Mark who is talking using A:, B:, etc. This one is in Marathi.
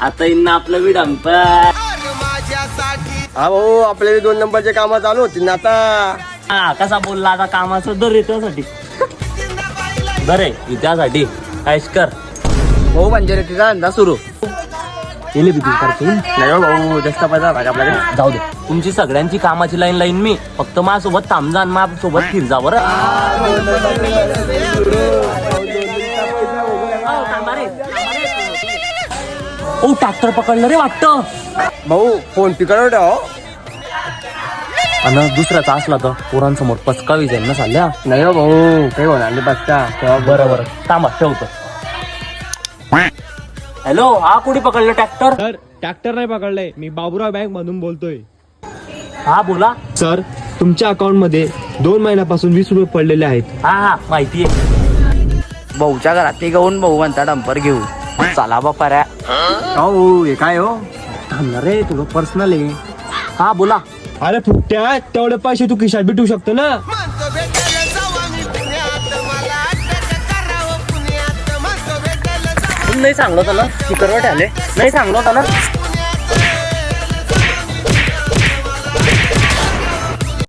A: आता इन्न आपलं बी डंपर.
B: हा भाऊ आपले 2 नंबरचे काम चालू होती ना आता.
A: हा कसा बोलला आता कामाचं दर त्यासाठी. बरे त्यासाठी काहीच कर
B: भाऊ पंचायतीचा धंदा सुरू.
A: केले बी करतील.
B: नाही हो भाऊ जास्त पैसा पाहिजे आपल्याकडे.
A: जाऊ दे तुमची सगळ्यांची कामाची लाईन मी फक्त माझ्यासोबत थांबजा आणि माझ्यासोबत फिरजा बरं. ओ ट्रॅक्टर पकडलं रे वाटतं.
B: भाऊ फोन पिकड ठेव.
A: आणि दुसऱ्याचा असला तर पोरांसमोर पचकावी जाईल ना चालल्या.
B: नाही हो भाऊ काही होणार नाही बसता.
A: बरं थांबा ठेवतो. हॅलो हा कुठे पकडलं ट्रॅक्टर.
C: सर ट्रॅक्टर नाही पकडलाय, मी बाबुराव बँक मधून बोलतोय.
A: हा बोला.
C: सर तुमच्या अकाउंट मध्ये 2 महिन्यापासून 20 रुपये पडलेले आहेत.
A: हा माहितीये.
D: भाऊच्या घरात ते गाऊन भाऊ म्हणता डंपर घेऊ.
A: चला बापा रे.
B: हो हे काय हो.
A: थांबणार रे तुझं पर्सनल आहे. हा बोला.
C: अरे फुकट्या तेवढे पैसे तू खिशात भेटू शकतो ना.
A: नाही सांगलो होतं ना स्पीकरवर ठेवले. नाही सांगलो होतं ना.